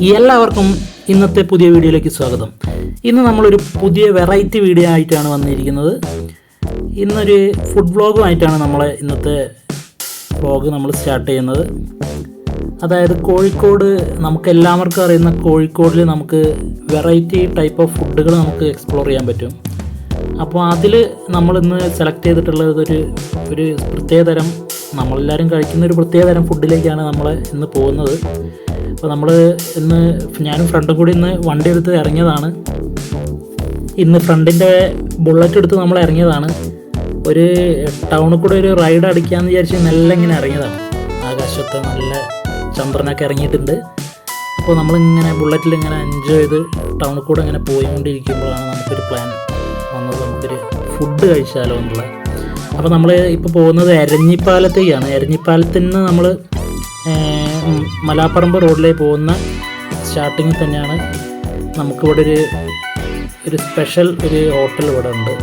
എല്ലാവർക്കും ഇന്നത്തെ പുതിയ വീഡിയോയിലേക്ക് സ്വാഗതം. ഇന്ന് നമ്മളൊരു പുതിയ വെറൈറ്റി വീഡിയോ ആയിട്ടാണ് വന്നിരിക്കുന്നത്. ഇന്നൊരു ഫുഡ് വ്ളോഗുമായിട്ടാണ് നമ്മളെ ഇന്നത്തെ വ്ളോഗ് നമ്മൾ സ്റ്റാർട്ട് ചെയ്യുന്നത്. അതായത് കോഴിക്കോട്, നമുക്ക് എല്ലാവർക്കും അറിയുന്ന കോഴിക്കോടിൽ നമുക്ക് വെറൈറ്റി ടൈപ്പ് ഓഫ് ഫുഡുകൾ നമുക്ക് എക്സ്പ്ലോർ ചെയ്യാൻ പറ്റും. അപ്പോൾ അതിൽ നമ്മളിന്ന് സെലക്ട് ചെയ്തിട്ടുള്ളത് ഒരു പ്രത്യേകതരം, നമ്മളെല്ലാവരും കഴിക്കുന്ന ഒരു പ്രത്യേകതരം ഫുഡിലേക്കാണ് നമ്മൾ ഇന്ന് പോകുന്നത്. അപ്പോൾ നമ്മൾ ഇന്ന് ഞാനും ഫ്രണ്ടും കൂടി ഇന്ന് വണ്ടി എടുത്ത് ഇറങ്ങിയതാണ്. ഇന്ന് ഫ്രണ്ടിൻ്റെ ബുള്ളറ്റ് എടുത്ത് നമ്മൾ ഇറങ്ങിയതാണ്. ഒരു ടൗണിൽ കൂടെ ഒരു റൈഡ് അടിക്കാമെന്ന് വിചാരിച്ച് നല്ല ഇങ്ങനെ ഇറങ്ങിയതാണ്. ആകാശത്ത് നല്ല ചന്ദ്രനൊക്കെ ഇറങ്ങിയിട്ടുണ്ട്. അപ്പോൾ നമ്മളിങ്ങനെ ബുള്ളറ്റിൽ ഇങ്ങനെ എൻജോയ് ചെയ്ത് ടൗണിൽ കൂടെ ഇങ്ങനെ പോയിക്കൊണ്ടിരിക്കുമ്പോഴാണ് നമുക്കൊരു പ്ലാൻ വന്നത്, നമുക്കൊരു ഫുഡ് കഴിച്ചാലോ എന്നുള്ള. അപ്പോൾ നമ്മൾ ഇപ്പോൾ പോകുന്നത് എരഞ്ഞിപ്പാലത്തേക്കാണ്. എരഞ്ഞിപ്പാലത്തിൽ നിന്ന് നമ്മൾ മലാപ്പറമ്പ് റോഡിലേക്ക് പോകുന്ന സ്റ്റാർട്ടിങ്ങിൽ തന്നെയാണ് നമുക്കിവിടെ ഒരു സ്പെഷ്യൽ ഒരു ഹോട്ടൽ ഇവിടെ ഉണ്ട്.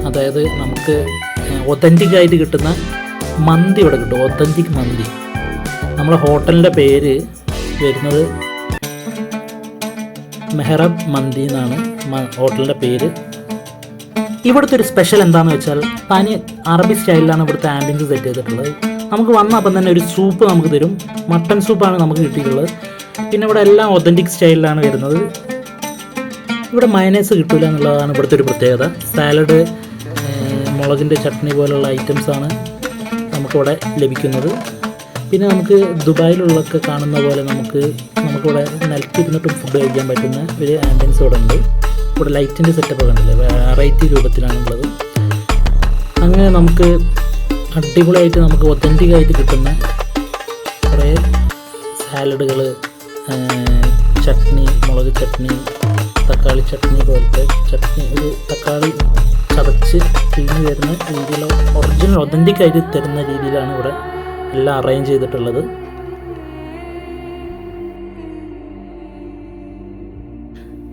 അതായത് നമുക്ക് ഒതൻറ്റിക് ആയിട്ട് കിട്ടുന്ന മന്തി ഇവിടെ കിട്ടും, ഒതൻറ്റിക് മന്തി. നമ്മളെ ഹോട്ടലിൻ്റെ പേര് വരുന്നത് മെഹ്റബ് മന്തി എന്നാണ് ഹോട്ടലിൻ്റെ പേര്. ഇവിടുത്തെ ഒരു സ്പെഷ്യൽ എന്താണെന്ന് വെച്ചാൽ തനി അറബി സ്റ്റൈലിലാണ് ഇവിടുത്തെ ആംബിയൻസ് സെറ്റ് ചെയ്തിട്ടുള്ളത്. നമുക്ക് വന്ന അപ്പം തന്നെ ഒരു സൂപ്പ് നമുക്ക് തരും. മട്ടൺ സൂപ്പാണ് നമുക്ക് കിട്ടിയിട്ടുള്ളത്. പിന്നെ ഇവിടെ എല്ലാം ഒതൻറ്റിക് സ്റ്റൈലിലാണ് വരുന്നത്. ഇവിടെ മയനൈസ് കിട്ടില്ല എന്നുള്ളതാണ് ഇവിടുത്തെ ഒരു പ്രത്യേകത. സാലഡ്, മുളകിൻ്റെ ചട്നി പോലുള്ള ഐറ്റംസാണ് നമുക്കിവിടെ ലഭിക്കുന്നത്. പിന്നെ നമുക്ക് ദുബായിലുള്ളൊക്കെ കാണുന്ന പോലെ നമുക്കിവിടെ നിലത്തിരുന്നിട്ടും ഫുഡ് കഴിക്കാൻ പറ്റുന്ന ഒരു ആംബിയൻസ് ഇവിടെ ഉണ്ട്. ഇവിടെ ലൈറ്റിൻ്റെ സെറ്റപ്പ് കണ്ടില്ലേ, വെറൈറ്റി രൂപത്തിലാണുള്ളത്. അങ്ങനെ നമുക്ക് അടിപൊളിയായിട്ട് നമുക്ക് ഒതൻറ്റിക്കായിട്ട് കിട്ടുന്ന കുറേ സാലഡുകൾ, ചട്നി, മുളക് ചട്നി, തക്കാളി ചട്നി പോലത്തെ ചട്നി, ഒരു തക്കാളി ചതച്ച് പിഴിഞ്ഞ് വരുന്ന രീതിയിലുള്ള ഒറിജിനൽ ഒതൻറ്റിക്കായിട്ട് തരുന്ന രീതിയിലാണ് ഇവിടെ എല്ലാം അറേഞ്ച് ചെയ്തിട്ടുള്ളത്.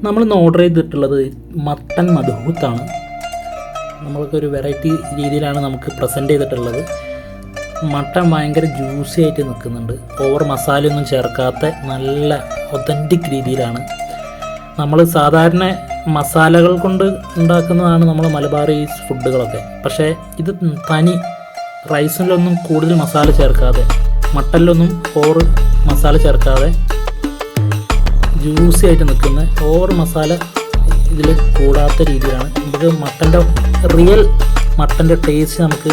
നമ്മളിന്ന് ഓർഡർ ചെയ്തിട്ടുള്ളത് മട്ടൺ മധൂത്താണ്. നമ്മൾക്കൊരു വെറൈറ്റി രീതിയിലാണ് നമുക്ക് പ്രസൻറ്റ് ചെയ്തിട്ടുള്ളത്. മട്ടൺ ഭയങ്കര ജ്യൂസി ആയിട്ട് നിൽക്കുന്നുണ്ട്. ഓവർ മസാലയൊന്നും ചേർക്കാത്ത നല്ല ഒതൻറ്റിക് രീതിയിലാണ്. നമ്മൾ സാധാരണ മസാലകൾ കൊണ്ട് ഉണ്ടാക്കുന്നതാണ് നമ്മൾ മലബാറീസ് ഫുഡുകളൊക്കെ. പക്ഷേ ഇത് തനി റൈസിലൊന്നും കൂടുതൽ മസാല ചേർക്കാതെ, മട്ടനിലൊന്നും ഓവർ മസാല ചേർക്കാതെ ജ്യൂസി ആയിട്ട് നിൽക്കുന്ന, ഓവർ മസാല ഇതിൽ കൂടാത്ത രീതിയിലാണ് നമുക്ക് മട്ടൻ്റെ റിയൽ മട്ടൻ്റെ ടേസ്റ്റ് നമുക്ക്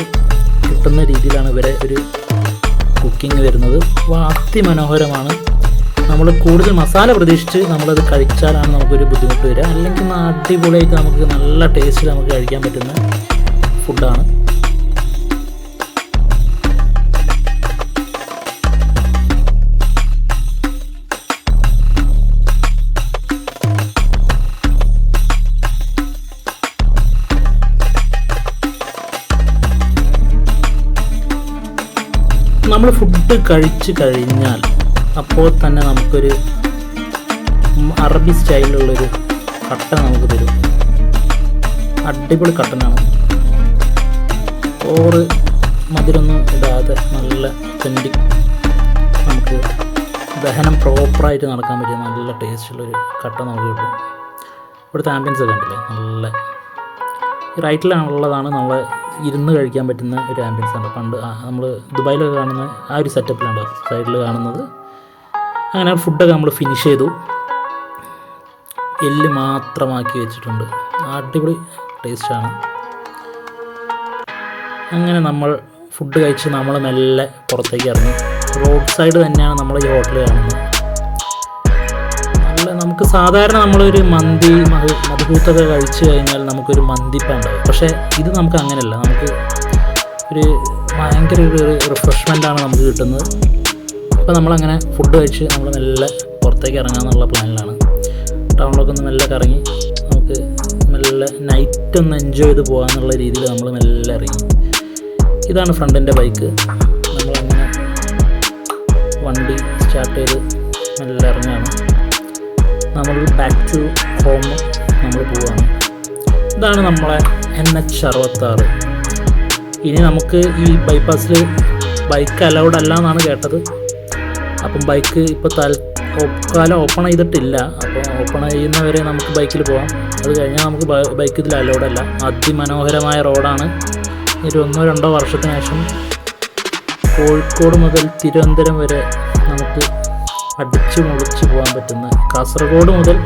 കിട്ടുന്ന രീതിയിലാണ് ഇവരെ ഒരു കുക്കിംഗ് വരുന്നത്. അതിമനോഹരമാണ്. നമ്മൾ കൂടുതൽ മസാല പ്രതീക്ഷിച്ച് നമ്മളത് കഴിച്ചാലാണ് നമുക്കൊരു ബുദ്ധിമുട്ട് വരിക. അല്ലെങ്കിൽ അടിപൊളിയായിട്ട് നമുക്ക് നല്ല ടേസ്റ്റിൽ നമുക്ക് കഴിക്കാൻ പറ്റുന്ന ഫുഡാണ്. നമ്മൾ ഫുഡ് കഴിച്ച് കഴിഞ്ഞാൽ അപ്പോൾ തന്നെ നമുക്കൊരു അറബി സ്റ്റൈലിലുള്ളൊരു കട്ടൻ നമുക്ക് തരും. അടിപൊളി കട്ടനാണ്. ഓറ് മധുരമൊന്നും ഇടാതെ നല്ല ഒതൻറ്റിക്, നമുക്ക് ദഹനം പ്രോപ്പറായിട്ട് നടക്കാൻ പറ്റിയ നല്ല ടേസ്റ്റുള്ളൊരു കട്ടൻ നമുക്ക് കിട്ടും. ഇവിടുത്തെ ആംബിയൻസ് ഒക്കെ ഉണ്ടല്ലേ, നല്ല റൈറ്റിലാണുള്ളതാണ് നമ്മൾ ഇരുന്ന് കഴിക്കാൻ പറ്റുന്ന ഒരു ആംബിയൻസ് ആണ്. പണ്ട് നമ്മൾ ദുബായിലൊക്കെ കാണുന്ന ആ ഒരു സെറ്റപ്പിലാണ് സൈഡിൽ കാണുന്നത്. അങ്ങനെ ഫുഡൊക്കെ നമ്മൾ ഫിനിഷ് ചെയ്തു. എല്ല് മാത്രമാക്കി വെച്ചിട്ടുണ്ട്. അടിപൊളി ടേസ്റ്റാണ്. അങ്ങനെ നമ്മൾ ഫുഡ് കഴിച്ച് നമ്മൾ മെല്ലെ പുറത്തേക്ക് ഇറങ്ങി. റോഡ് സൈഡ് തന്നെയാണ് നമ്മൾ ഈ ഹോട്ടൽ കാണുന്നത്. നമുക്ക് സാധാരണ നമ്മളൊരു മന്തി മധുകൂത്തൊക്കെ കഴിച്ച് കഴിഞ്ഞാൽ നമുക്കൊരു മന്തിപ്പ ഉണ്ടാവും. പക്ഷേ ഇത് നമുക്ക് അങ്ങനെയല്ല. നമുക്ക് ഒരു ഭയങ്കര ഒരു റിഫ്രഷ്മെൻ്റാണ് നമുക്ക് കിട്ടുന്നത്. അപ്പോൾ നമ്മളങ്ങനെ ഫുഡ് കഴിച്ച് നമ്മൾ മെല്ലെ പുറത്തേക്ക് ഇറങ്ങാമെന്നുള്ള പ്ലാനിലാണ്. ടൗണിലൊക്കെ ഒന്ന് മെല്ലെ കറങ്ങി നമുക്ക് മെല്ലെ നൈറ്റ് ഒന്ന് എൻജോയ് ചെയ്ത് പോകാമെന്നുള്ള രീതിയിൽ നമ്മൾ മെല്ലെ ഇറങ്ങി. ഇതാണ് ഫ്രണ്ടിൻ്റെ ബൈക്ക്. നമ്മളങ്ങനെ വണ്ടി സ്റ്റാർട്ട് ചെയ്ത് മെല്ലെ ഇറങ്ങുകയാണ്. നമ്മൾ ബാക്ക് ടു ഹോം നമ്മൾ പോവുകയാണ്. ഇതാണ് നമ്മളെ NH 66. ഇനി നമുക്ക് ഈ ബൈപ്പാസിൽ ബൈക്ക് അലൗഡ് അല്ല എന്നാണ് കേട്ടത്. അപ്പം ബൈക്ക് ഇപ്പോൾ കാലം ഓപ്പൺ ചെയ്തിട്ടില്ല. അപ്പോൾ ഓപ്പൺ ചെയ്യുന്നവരെ നമുക്ക് ബൈക്കിൽ പോകാം. അത് കഴിഞ്ഞാൽ നമുക്ക് ബൈക്ക് ഇതിൽ അലോഡല്ല. അതിമനോഹരമായ റോഡാണ്. ഒരു 1-2 വർഷത്തിന് ശേഷം കോഴിക്കോട് മുതൽ തിരുവനന്തപുരം വരെ നമുക്ക് അടിച്ചു മുളിച്ച് പോകാൻ പറ്റുന്ന, കാസർഗോഡ് മുതൽ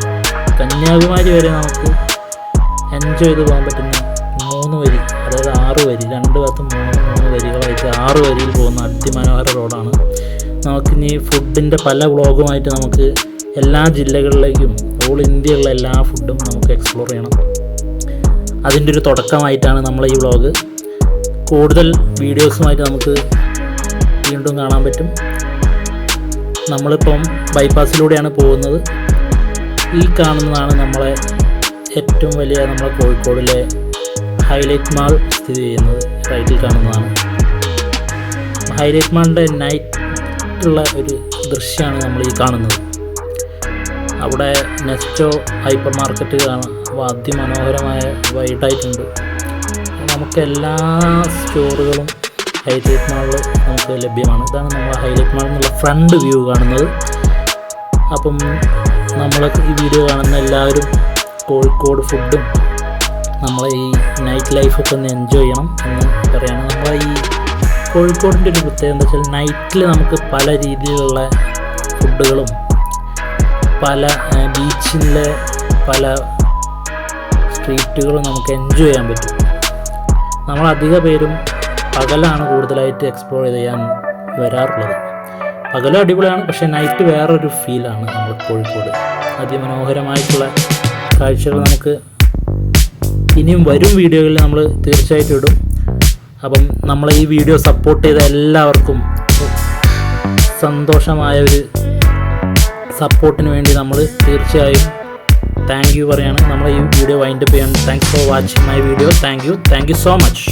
കന്യാകുമാരി വരെ നമുക്ക് എൻജോയ് ചെയ്ത് പോകാൻ പറ്റുന്ന 3 വരി, അതായത് 6 വരി, 2 ഭാഗത്തും 3 വരികളായിട്ട് 6 വരിയിൽ പോകുന്ന അതിമനോഹര റോഡാണ്. നമുക്കിനി ഫുഡിൻ്റെ പല വ്ളോഗുമായിട്ട് നമുക്ക് എല്ലാ ജില്ലകളിലേക്കും ഓൾ ഇന്ത്യയിലുള്ള എല്ലാ ഫുഡും നമുക്ക് എക്സ്പ്ലോർ ചെയ്യണം. അതിൻ്റെ ഒരു തുടക്കമായിട്ടാണ് നമ്മൾ ഈ വ്ളോഗ്. കൂടുതൽ വീഡിയോസുമായിട്ട് നമുക്ക് വീണ്ടും കാണാൻ പറ്റും. നമ്മളിപ്പം ബൈപ്പാസിലൂടെയാണ് പോകുന്നത്. ഈ കാണുന്നതാണ് നമ്മളെ ഏറ്റവും വലിയ നമ്മളെ കോഴിക്കോടിലെ ഹൈലൈറ്റ് മാൾ സ്ഥിതി ചെയ്യുന്നത്. റൈറ്റിൽ കാണുന്നതാണ് ഹൈലൈറ്റ് മാളിൻ്റെ നൈറ്റുള്ള ഒരു ദൃശ്യമാണ് നമ്മൾ ഈ കാണുന്നത്. അവിടെ നെസ്റ്റോ ഹൈപ്പർ മാർക്കറ്റ് കാണാം. അതിമനോഹരമായ വൈഡായിട്ടുണ്ട്. നമുക്ക് എല്ലാ സ്റ്റോറുകളും ഹൈലൈറ്റ് മാളിൽ നമുക്ക് ലഭ്യമാണ്. ഇതാണ് നമ്മൾ ഹൈലൈറ്റ് മാളിൽ നിന്നുള്ള ഫ്രണ്ട് വ്യൂ കാണുന്നത്. അപ്പം നമ്മൾ ഈ വീഡിയോ കാണുന്ന എല്ലാവരും കോഴിക്കോട് ഫുഡും നമ്മളെ ഈ നൈറ്റ് ലൈഫൊക്കെ ഒന്ന് എൻജോയ് ചെയ്യണം എന്ന് പറയുകയാണ്. നമ്മളെ ഈ കോഴിക്കോടിൻ്റെ ഒരു പ്രത്യേകത എന്താ വെച്ചാൽ നൈറ്റിൽ നമുക്ക് പല രീതിയിലുള്ള ഫുഡുകളും പല ബീച്ചിലെ പല സ്ട്രീറ്റുകളും നമുക്ക് എൻജോയ് ചെയ്യാൻ പറ്റും. നമ്മളധിക പേരും പകലാണ് കൂടുതലായിട്ട് എക്സ്പ്ലോർ ചെയ്യാൻ വരാറുള്ളത്. പകലും അടിപൊളിയാണ്, പക്ഷേ നൈറ്റ് വേറൊരു ഫീലാണ് നമ്മൾ കോഴിക്കോട്. അതിമനോഹരമായിട്ടുള്ള കാഴ്ചകൾ നമുക്ക് ഇനിയും വരും വീഡിയോകളിൽ നമ്മൾ തീർച്ചയായിട്ടും ഇടും. അപ്പം നമ്മളെ ഈ വീഡിയോ സപ്പോർട്ട് ചെയ്ത എല്ലാവർക്കും സന്തോഷമായ ഒരു സപ്പോർട്ടിന് വേണ്ടി നമ്മൾ തീർച്ചയായും താങ്ക് യു പറയാണ്. നമ്മൾ ഈ വീഡിയോ വൈൻഡപ്പ് ചെയ്യണം. Thanks for watching my video. Thank you so much.